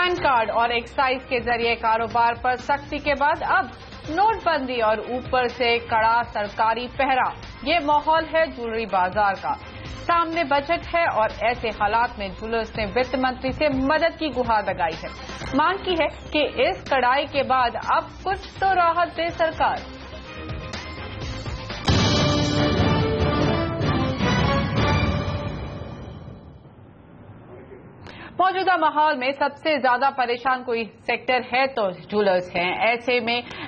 Pan card और excise के जरिए कारोबार पर सख्ती के बाद अब नोटबंदी और ऊपर से कड़ा सरकारी पहरा। ये माहौल है ज्वेलरी बाजार का। सामने बजट है और ऐसे हालात में ज्वेलर्स ने वित्त मंत्री से मदद की गुहार लगाई है। मांग की है कि इस कड़ाई के बाद अब कुछ तो राहत दे सरकार। मौजूदा माहौल में सबसे ज्यादा परेशान कोई सेक्टर है तो ज्वेलर्स हैं।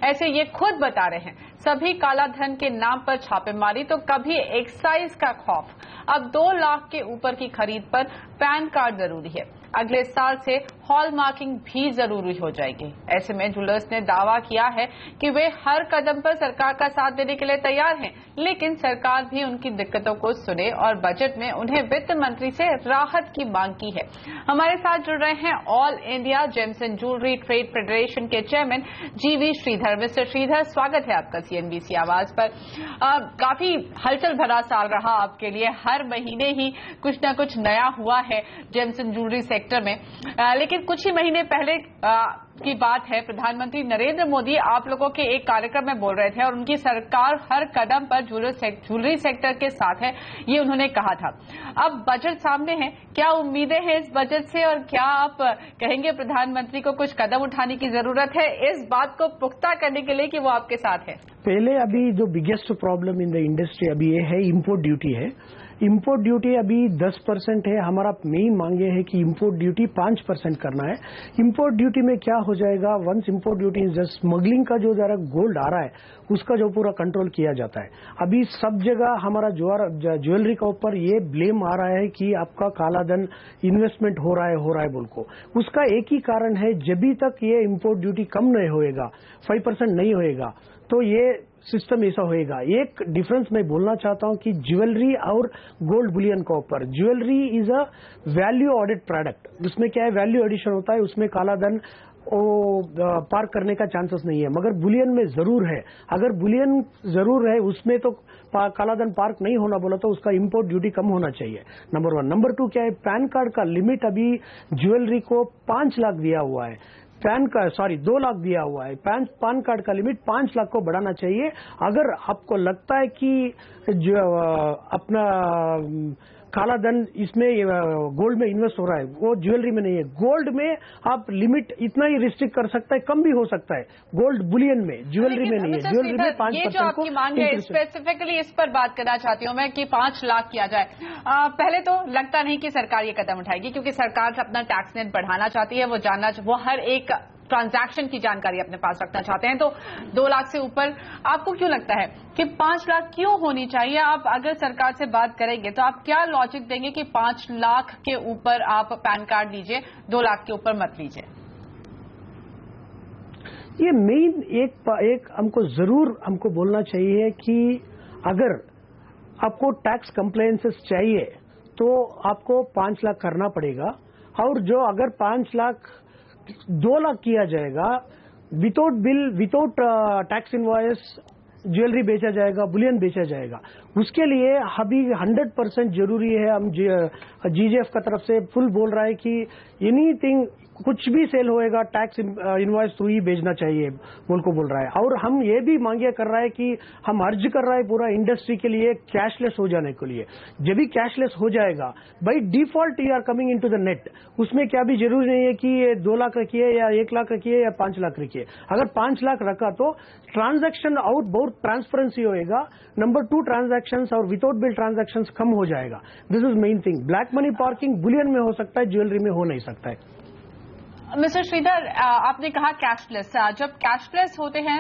ऐसे ये खुद बता रहे हैं, सभी काला धन के नाम पर छापेमारी तो कभी एक्साइज का खौफ। अब 2 लाख के ऊपर की खरीद पर पैन कार्ड जरूरी है। अगले साल से हॉलमार्किंग भी जरूरी हो जाएगी। ऐसे में ज्वेलर्स ने दावा किया है कि वे हर कदम पर सरकार का साथ देने के लिए तैयार हैं, लेकिन सरकार भी उनकी दिक्कतों को सुने और बजट में उन्हें वित्त मंत्री से राहत की मांग की है। हमारे साथ जुड़ रहे हैं all India James and jewellery trade federation के चेयरमैन जीवी श्रीधर। मिस्टर श्रीधर, स्वागत है आपका सीएनबीसी आवाज पर। काफी हलचल भरा साल रहा आपके लिए, हर महीने ही कुछ न कुछ नया हुआ है जेम्स एंड ज्वेलरी सेक्टर में। लेकिन कुछ ही महीने पहले की बात है, प्रधानमंत्री नरेंद्र मोदी आप लोगों के एक कार्यक्रम में बोल रहे थे और उनकी सरकार हर कदम पर ज्वेलरी सेक्टर के साथ है, ये उन्होंने कहा था। अब बजट सामने है, क्या उम्मीदें हैं इस बजट से और क्या आप कहेंगे प्रधानमंत्री को कुछ कदम उठाने की जरूरत है इस बात को पुख्ता करने के लिए कि वो आपके साथ है? पहले अभी जो biggest problem in the industry अभी ये है, इंपोर्ट ड्यूटी है। इंपोर्ट ड्यूटी अभी 10% है। हमारा मेन मांगे है कि इंपोर्ट ड्यूटी 5% करना है। इंपोर्ट ड्यूटी में क्या हो जाएगा, once import duty just smuggling का जो जरा गोल्ड आ रहा है उसका जो पूरा कंट्रोल किया जाता है। अभी सब जगह हमारा ज्वेलरी का ऊपर ये ब्लेम आ रहा है कि आपका काला धन इन्वेस्टमेंट हो रहा है बोल को। उसका एक ही कारण है, जब तक ये इंपोर्ट ड्यूटी कम नहीं होएगा, 5% नहीं होएगा, तो ये सिस्टम ऐसा होएगा। एक डिफरेंस मैं बोलना चाहता हूं कि ज्वेलरी और गोल्ड बुलियन का ऊपर, jewellery is a value audit product. उसमें क्या है, वैल्यू एडिशन होता है, उसमें काला धन पार्क करने का चांसेस नहीं है। मगर बुलियन में जरूर है। अगर बुलियन जरूर है उसमें तो काला धन पार्क नहीं होना बोला तो उसका इंपोर्ट ड्यूटी कम होना चाहिए, नंबर 1। नंबर 2 क्या है, पैन कार्ड का लिमिट अभी ज्वेलरी को 5 लाख दिया हुआ है, 2 लाख दिया हुआ है। पैन कार्ड का लिमिट 5 लाख को बढ़ाना चाहिए। अगर आपको लगता है कि जो अपना काला धन इसमें गोल्ड में इन्वेस्ट हो रहा है, वो ज्वेलरी में नहीं है। गोल्ड में आप लिमिट इतना ही रिस्ट्रिक्ट कर सकता है, कम भी हो सकता है। गोल्ड बुलियन में, ज्वेलरी में नहीं है। ज्वेलरी में 5%। ये जो आपकी मांग है, स्पेसिफिकली इस पर बात करना चाहती हूँ मैं कि 5 लाख किया जाए। पहले तो लगता नहीं कि सरकार ये कदम उठाएगी, क्योंकि सरकार अपना टैक्स नेट बढ़ाना चाहती है। वो हर एक ट्रांजैक्शन की जानकारी अपने पास रखना चाहते हैं। तो 2 लाख से ऊपर आपको क्यों लगता है कि 5 लाख क्यों होनी चाहिए? आप अगर सरकार से बात करेंगे तो आप क्या लॉजिक देंगे कि 5 लाख के ऊपर आप पैन कार्ड लीजिए, 2 लाख के ऊपर मत लीजिए? ये मेन एक हमको बोलना चाहिए कि अगर आपको टैक्स कंप्लायंसेस चाहिए तो आपको 5 लाख करना पड़ेगा। और जो अगर 5 लाख 2 लाख किया जाएगा, without bill, without tax invoice jewellery बेचा जाएगा, बुलियन बेचा जाएगा। उसके लिए अभी 100% जरूरी है। हम जीजेएफ का तरफ से फुल बोल रहा है कि एनीथिंग, कुछ भी सेल होएगा टैक्स इनवॉइस थ्रू ही भेजना चाहिए बोल रहा है। और हम ये भी मांगे कर रहा है कि हम अर्ज कर रहा है पूरा इंडस्ट्री के लिए कैशलेस हो जाने के लिए। जब भी कैशलेस हो जाएगा, by default you are coming into the net. उसमें क्या भी जरूरी नहीं है कि ये 2 लाख रखिए या 1 लाख रखिए या 5 लाख रखिए। अगर 5 लाख रखा तो ट्रांजैक्शन आउट बहुत ट्रांसपेरेंसी होएगा। नंबर 2, ट्रांजैक्शन और विदाउट बिल ट्रांजैक्शन कम हो जाएगा। This is main thing. Black money parking Boolean में हो सकता है, ज्वेलरी में हो नहीं सकता है। मिस्टर श्रीधर, आपने कहा कैशलेस। जब कैशलेस होते हैं,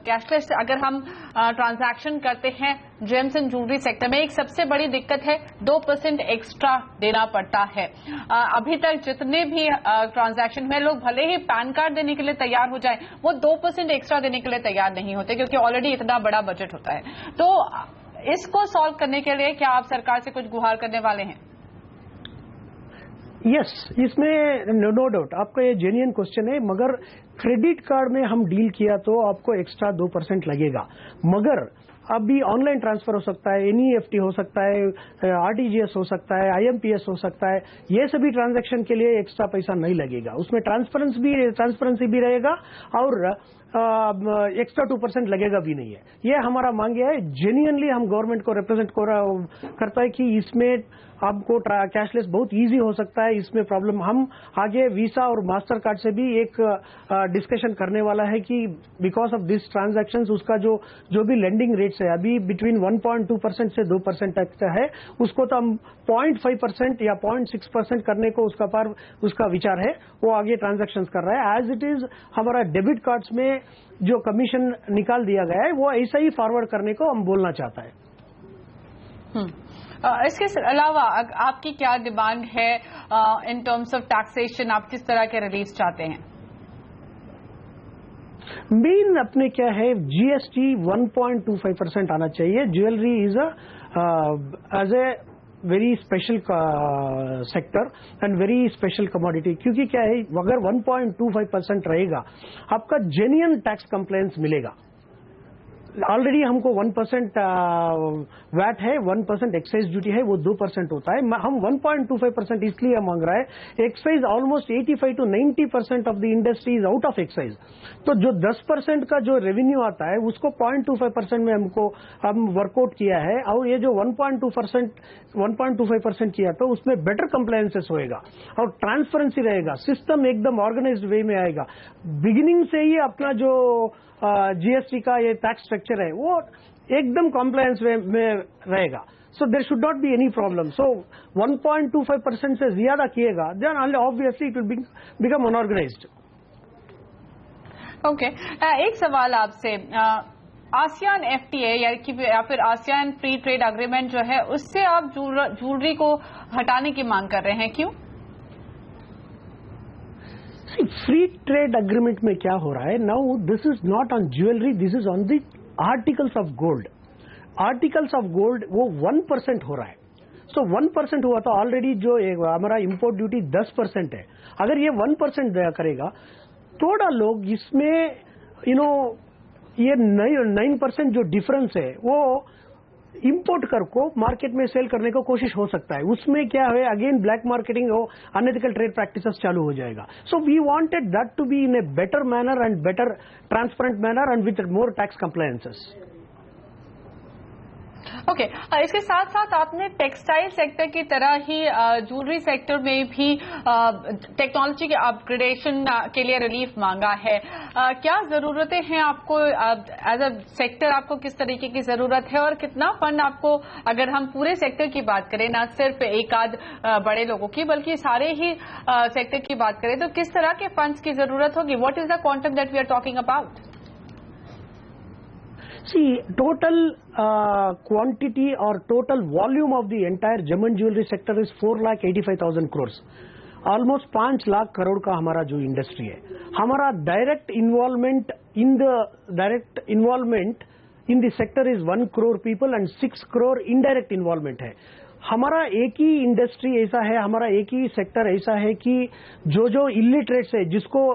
कैशलेस अगर हम ट्रांजैक्शन करते हैं जेम्स एंड ज्वेलरी सेक्टर में, एक सबसे बड़ी दिक्कत है 2% एक्स्ट्रा देना पड़ता है। अभी तक जितने भी ट्रांजैक्शन में लोग भले ही पैन कार्ड देने के लिए तैयार हो जाए, वो 2% एक्स्ट्रा देने के लिए तैयार नहीं होते, क्योंकि ऑलरेडी इतना बड़ा बजट होता है। तो इसको सॉल्व करने के लिए क्या आप सरकार से कुछ गुहार करने वाले हैं? यस, इसमें नो डाउट आपका ये जेन्युइन क्वेश्चन है। मगर क्रेडिट कार्ड में हम डील किया तो आपको एक्स्ट्रा 2% लगेगा। मगर अभी ऑनलाइन ट्रांसफर हो सकता है, एनईएफटी हो सकता है, आरटीजीएस हो सकता है, आईएमपीएस हो सकता है। ये सभी ट्रांजैक्शन के लिए एक्स्ट्रा पैसा नहीं लगेगा, उसमें ट्रांसपेरेंसी भी रहेगा और एक्स्ट्रा 2% लगेगा भी नहीं है। ये हमारा मांग है, जेन्युइनली हम गवर्नमेंट को रिप्रेजेंट करता है कि इसमें आपको कैशलेस बहुत इजी हो सकता है। इसमें प्रॉब्लम हम आगे वीसा और मास्टर कार्ड से भी एक डिस्कशन करने वाला है कि बिकॉज ऑफ दिस ट्रांजैक्शंस उसका जो भी लेंडिंग रेट्स है अभी बिटवीन 1.2% से 2% तक है, उसको तो हम 0.5% या 0.6% करने को उसका विचार है। वो आगे ट्रांजैक्शंस कर रहा है। एज इट इज हमारा डेबिट कार्ड्स में जो कमीशन निकाल दिया गया है वो ऐसा ही फॉरवर्ड करने को हम बोलना चाहता है। इसके अलावा आपकी क्या डिमांड है इन टर्म्स ऑफ टैक्सेशन? आप किस तरह के रिलीफ चाहते हैं? मेन अपने क्या है, जीएसटी 1.25% आना चाहिए। Jewellery is as a very special sector and very special commodity, क्योंकि क्या है अगर 1.25% रहेगा आपका जेन्युइन टैक्स कंप्लायंस मिलेगा। ऑलरेडी हमको 1% वैट है, 1% एक्साइज ड्यूटी है, वो 2% होता है। हम 1.25% इसलिए मांग रहा है। Excise almost 85 to 90% of the industry is out of excise. तो जो 10% का जो रेवेन्यू आता है उसको 0.25% में हम वर्कआउट किया है, और ये जो 1.25% किया तो उसमें बेटर कंप्लायंसेस होएगा और ट्रांसपेरेंसी रहेगा, सिस्टम एकदम ऑर्गेनाइज्ड वे में आएगा। बिगिनिंग से ही अपना जो जीएसटी का ये टैक्स स्ट्रक्चर है वो एकदम कॉम्प्लायंस में रहेगा। So there should not be any problem. So 1.25% से ज्यादा किएगा then obviously it will become unorganised. Okay, एक सवाल आपसे, आसियान एफटीए या फिर आसियान फ्री ट्रेड अग्रीमेंट जो है उससे आप ज्वेलरी को हटाने की मांग कर रहे हैं, क्यों? फ्री ट्रेड अग्रीमेंट में क्या हो रहा है, now this is not on jewellery, this is on the articles of gold. Articles of gold वो 1% हो रहा है। सो 1% हुआ तो ऑलरेडी जो हमारा इंपोर्ट ड्यूटी 10% है। अगर ये 1% करेगा थोड़ा लोग इसमें ये 9% जो डिफरेंस है वो इंपोर्ट को मार्केट में सेल करने को कोशिश हो सकता है। उसमें क्या है, अगेन ब्लैक मार्केटिंग हो, अनएथिकल ट्रेड प्रैक्टिसेस चालू हो जाएगा। So we wanted that to be in a better manner and better transparent manner and with more tax compliances. Okay, इसके साथ साथ आपने टेक्सटाइल सेक्टर की तरह ही ज्वेलरी सेक्टर में भी टेक्नोलॉजी के अपग्रेडेशन के लिए रिलीफ मांगा है। क्या जरूरतें हैं आपको एज अ सेक्टर? आपको किस तरीके की जरूरत है और कितना फंड आपको, अगर हम पूरे सेक्टर की बात करें, ना सिर्फ एक आध बड़े लोगों की बल्कि सारे ही सेक्टर की बात करें, तो किस तरह के फंड्स की जरूरत होगी? What is the quantum that we are talking about? See, total quantity or total volume of the entire Gems jewelry sector is 4,85,000 crores. Almost 5 lakh crore का हमारा जो इंडस्ट्री है। हमारा direct involvement in the sector is 1 crore people and 6 crore indirect involvement है। हमारा एक ही industry ऐसा है, हमारा एक ही सेक्टर ऐसा है कि जो इलिटरेट्स है, जिसको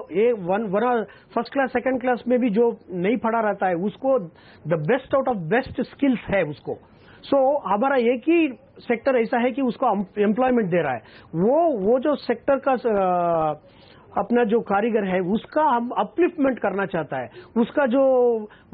फर्स्ट क्लास सेकंड क्लास में भी जो नहीं पढ़ा रहता है उसको the best out of best skills है उसको। सो हमारा एक ही सेक्टर ऐसा है कि उसको एम्प्लॉयमेंट दे रहा है। वो जो सेक्टर का अपना जो कारीगर है उसका हम अपलिफ्टमेंट करना चाहता है, उसका जो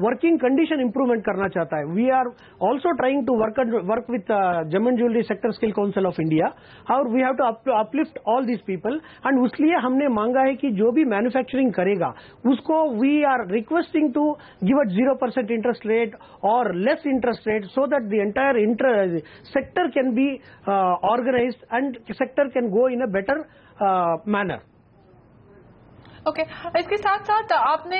वर्किंग कंडीशन इंप्रूवमेंट करना चाहता है। We are also trying to work with gem jewellery sector skill council of India और we have to uplift all these people. And उसलिए हमने मांगा है कि जो भी मैन्युफैक्चरिंग करेगा उसको we are requesting to give a 0% interest rate और less interest rate so that the entire sector can be organised and sector can go in a better manner. Okay, इसके साथ साथ आपने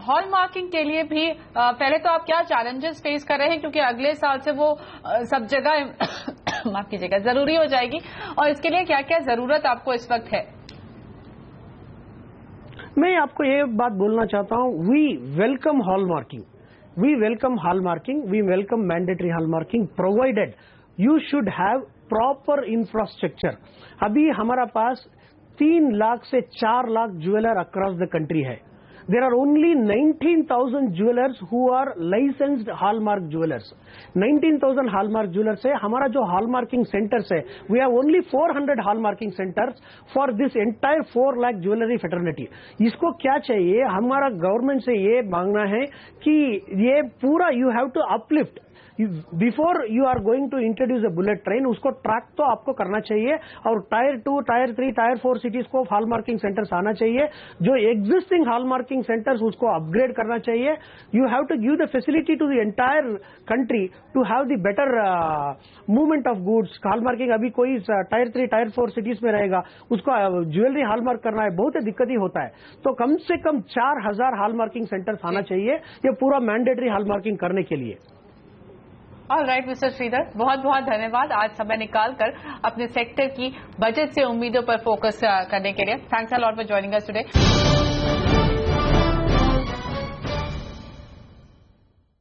हॉल मार्किंग के लिए भी पहले तो आप क्या चैलेंजेस फेस कर रहे हैं, क्योंकि अगले साल से वो सब जगह माफ कीजिएगा जरूरी हो जाएगी, और इसके लिए क्या क्या जरूरत आपको इस वक्त है? मैं आपको ये बात बोलना चाहता हूँ, we welcome hallmarking, we welcome mandatory hallmarking provided you should have proper infrastructure. अभी हमारा पास 3 लाख से 4 lakh jeweller across the country है। there are only 19,000 jewelers who are licensed hallmark jewelers. 19,000 hallmark jewelers है. हमारा जो hallmarking centers है, we have only 400 hallmarking centers for this entire 4 lakh jewelry fraternity. इसको क्या चाहिए? हमारा गवर्नमेंट से ये मांगना है कि ये पूरा you have to uplift. Before you are going to introduce a bullet train, उसको ट्रैक तो आपको करना चाहिए और टायर 2, टायर 3, टायर 4 सिटीज को हॉलमार्किंग सेंटर्स आना चाहिए. जो एग्जिस्टिंग हॉलमार्किंग सेंटर्स उसको अपग्रेड करना चाहिए. You have to give the facility to the entire country to have the better movement of goods. Hallmarking अभी कोई टायर 3, टायर 4 सिटीज में रहेगा, उसको ज्वेलरी हॉलमार्क करना है, बहुत दिक्कत ही होता है. तो कम से कम 4,000 हॉलमार्किंग सेंटर्स आना चाहिए ये पूरा मैंडेटरी हॉलमार्किंग करने के लिए. ऑल राइट मिस्टर श्रीधर, बहुत बहुत धन्यवाद आज समय निकालकर अपने सेक्टर की बजट से उम्मीदों पर फोकस करने के लिए. Thanks a lot for joining us today.